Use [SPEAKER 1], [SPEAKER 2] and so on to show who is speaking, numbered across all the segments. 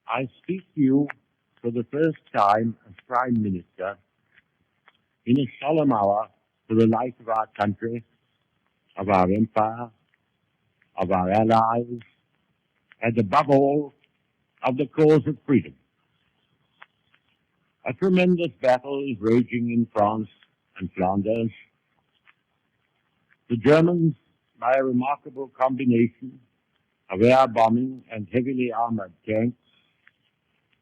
[SPEAKER 1] I speak to you for the first time as Prime Minister in a solemn hour for the life of our country, of our empire, of our allies, and above all, of the cause of freedom. A tremendous battle is raging in France and Flanders. The Germans, by a remarkable combination of air bombing and heavily armored tanks,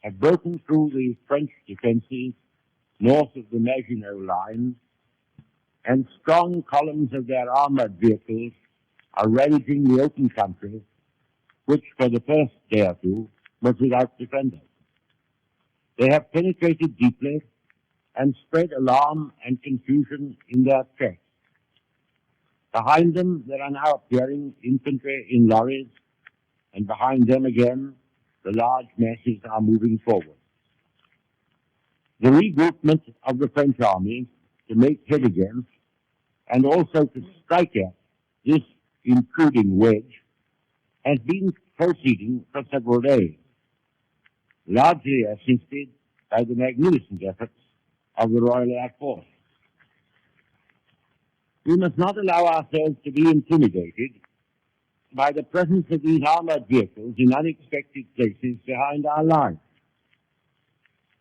[SPEAKER 1] have broken through the French defenses north of the Maginot Line, and strong columns of their armored vehicles are ravaging the open country, which for the first day or two was without defenders. They have penetrated deeply and spread alarm and confusion in their tracks. Behind them, there are now appearing infantry in lorries, and behind them again, the large masses are moving forward. The regroupment of the French army to make head against and also to strike at this intruding wedge has been proceeding for several days, largely assisted by the magnificent efforts of the Royal Air Force. We must not allow ourselves to be intimidated by the presence of these armored vehicles in unexpected places behind our lines.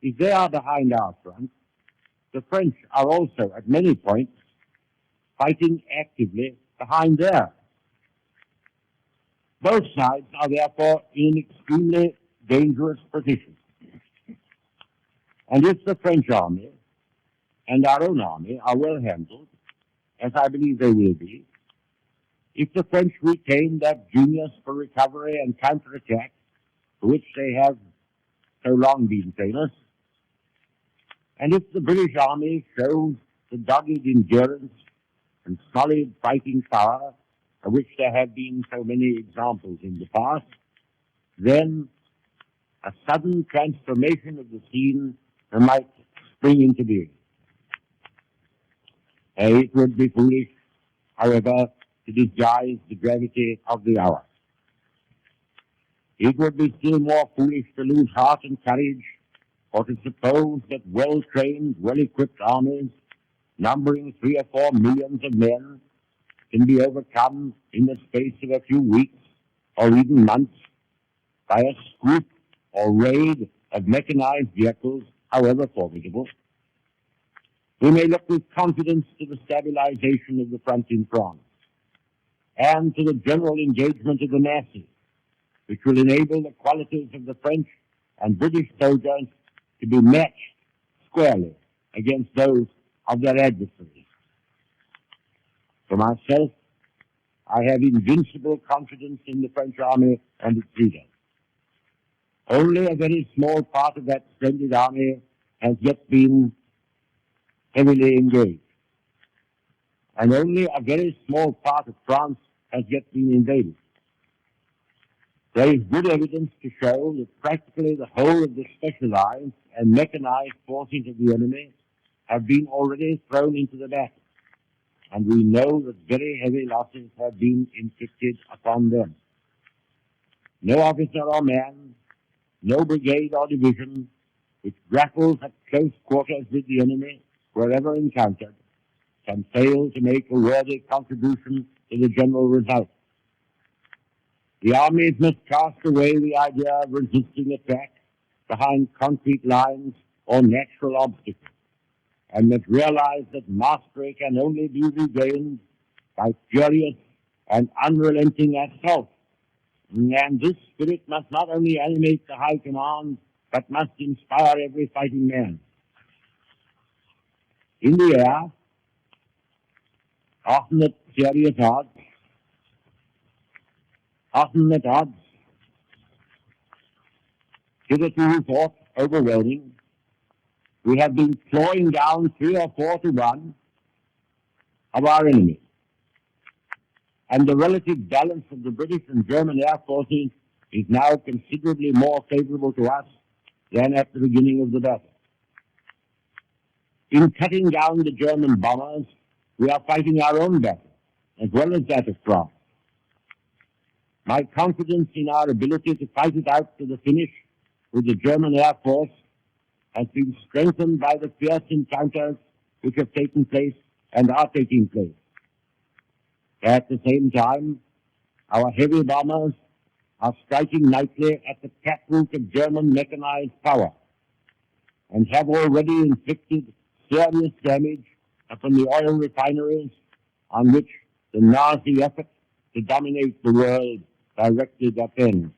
[SPEAKER 1] If they are behind our front, the French are also at many points fighting actively behind theirs. Both sides are therefore in an extremely dangerous position. And if the French army and our own army are well handled, as I believe they will be, if the French retain that genius for recovery and counterattack for which they have so long been famous, and if the British Army shows the dogged endurance and solid fighting power of which there have been so many examples in the past, then a sudden transformation of the scene might spring into being. It would be foolish, however, to disguise the gravity of the hour. It would be still more foolish to lose heart and courage, or to suppose that well-trained, well-equipped armies, numbering 3 or 4 millions of men, can be overcome in the space of a few weeks or even months by a swoop or raid of mechanized vehicles, however formidable. We may look with confidence to the stabilization of the front in France and to the general engagement of the masses, which will enable the qualities of the French and British soldiers to be matched squarely against those of their adversaries. For myself, I have invincible confidence in the French army and its leaders. Only a very small part of that splendid army has yet been heavily engaged, and only a very small part of France has yet been invaded. There is good evidence to show that practically the whole of the specialized and mechanized forces of the enemy have been already thrown into the battle, and we know that very heavy losses have been inflicted upon them. No officer or man, no brigade or division which grapples at close quarters with the enemy wherever encountered can fail to make a worthy contribution to the general result. The armies must cast away the idea of resisting attack behind concrete lines or natural obstacles, and must realize that mastery can only be regained by furious and unrelenting assault. And this spirit must not only animate the high command, but must inspire every fighting man. In the air, often at serious odds, hitherto thought overwhelming, we have been clawing down 3 or 4 to 1 of our enemies. And the relative balance of the British and German air forces is now considerably more favorable to us than at the beginning of the battle. In cutting down the German bombers, we are fighting our own battle, as well as that of France. My confidence in our ability to fight it out to the finish with the German Air Force has been strengthened by the fierce encounters which have taken place and are taking place. At the same time, our heavy bombers are striking nightly at the taproot of German mechanized power and have already inflicted serious damage upon the oil refineries on which the Nazi effort to dominate the world directly depends.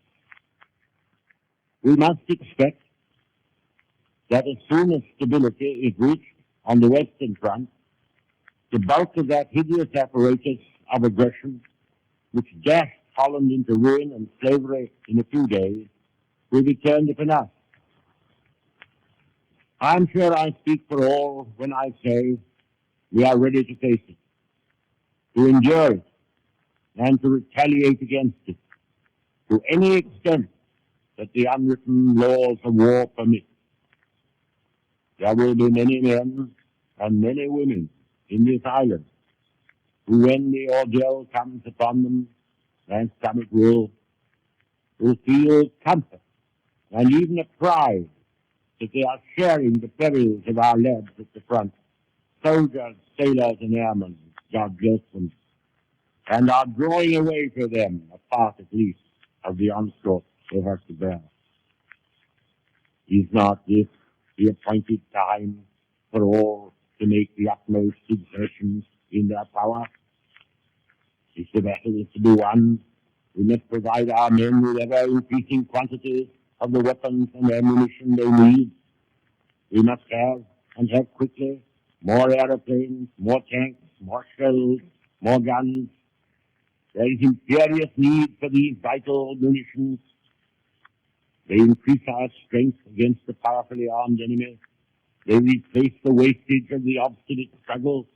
[SPEAKER 1] We must expect that as soon as stability is reached on the Western Front, the bulk of that hideous apparatus of aggression, which dashed Holland into ruin and slavery in a few days, will be turned upon us. I'm sure I speak for all when I say we are ready to face it, to endure it, and to retaliate against it to any extent that the unwritten laws of war permit. There will be many men and many women in this island who, when the ordeal comes upon them, and some it will feel comfort and even a pride that they are sharing the perils of our lads at the front, soldiers, sailors, and airmen, God bless them, and are drawing away for them a part at least of the onslaught they have to bear. Is not this the appointed time for all to make the utmost exertions in their power? If the battle is to be won, we must provide our men with ever-increasing quantities of the weapons and ammunition they need. We must have, and have quickly, more aeroplanes, more tanks, more shells, more guns. There is imperious need for these vital munitions. They increase our strength against the powerfully armed enemy. They replace the wastage of the obstinate struggle,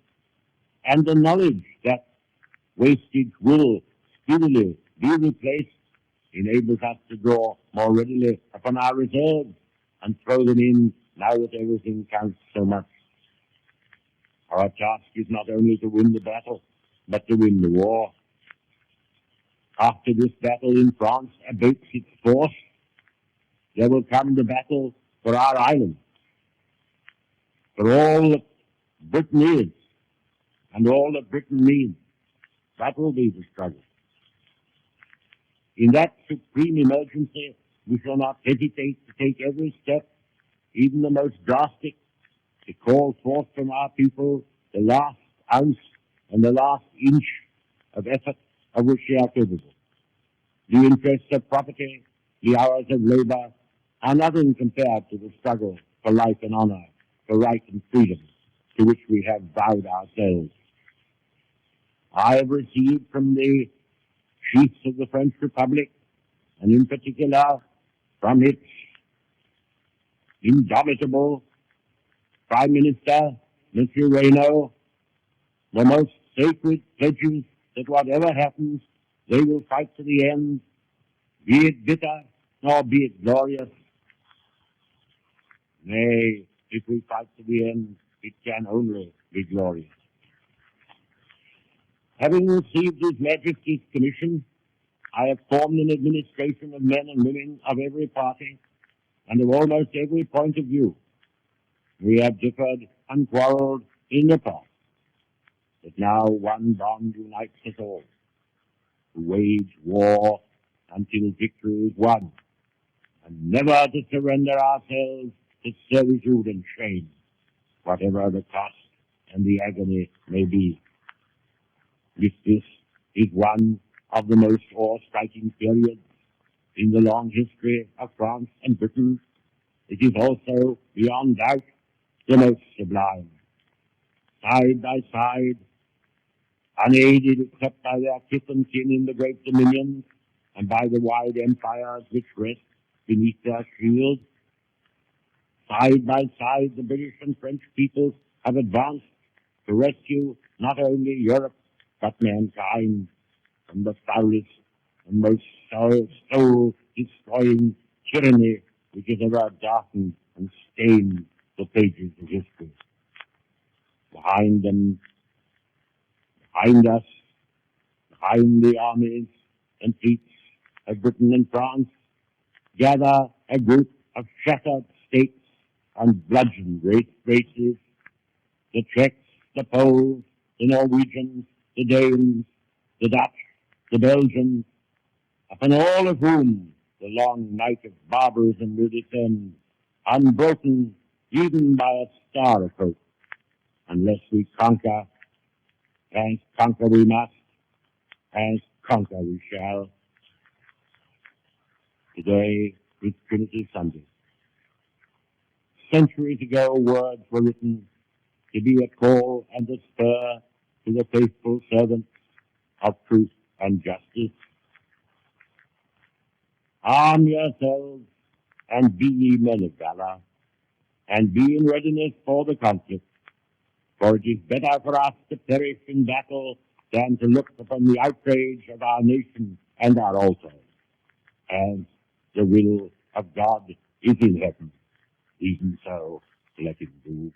[SPEAKER 1] and the knowledge that wastage will speedily be replaced enables us to draw more readily upon our reserves and throw them in now that everything counts so much. Our task is not only to win the battle, but to win the war. After this battle in France abates its force, there will come the battle for our island, for all that Britain is and all that Britain needs. That will be the struggle. In that supreme emergency, we shall not hesitate to take every step, even the most drastic, to call forth from our people the last ounce and the last inch of effort of which they are capable. The interests of property, the hours of labor, are nothing compared to the struggle for life and honor, for right and freedom, to which we have vowed ourselves. I have received from the chiefs of the French Republic, and in particular from its indomitable Prime Minister, M. Reynaud, the most sacred pledges that whatever happens, they will fight to the end, be it bitter nor be it glorious. Nay, if we fight to the end, it can only be glorious. Having received His Majesty's commission, I have formed an administration of men and women of every party and of almost every point of view. We have differed and quarreled in the past, but now one bond unites us all, to wage war until victory is won, and never to surrender ourselves to servitude and shame, whatever the cost and the agony may be. This is one of the most awe-striking periods in the long history of France and Britain. It is also, beyond doubt, the most sublime. Side by side, unaided except by their kith and kin in the great dominions and by the wide empires which rest beneath their shield, side by side the British and French peoples have advanced to rescue not only Europe but mankind from the foulest and most soul-destroying tyranny which has ever darkened and stained the pages of history. Behind them, behind us, behind the armies and fleets of Britain and France, gather a group of shattered states and bludgeoned races, the Czechs, the Poles, the Norwegians, the Danes, the Dutch, the Belgians, upon all of whom the long night of barbarism will descend, unbroken even by a star of hope, unless we conquer, and conquer we must, and conquer we shall. Today is Trinity Sunday. Centuries ago, words were written to be a call and a spur to the faithful servants of truth and justice. Arm yourselves and be ye men of valor, and be in readiness for the conflict, for it is better for us to perish in battle than to look upon the outrage of our nation and our altars. As the will of God is in heaven, even so let it be.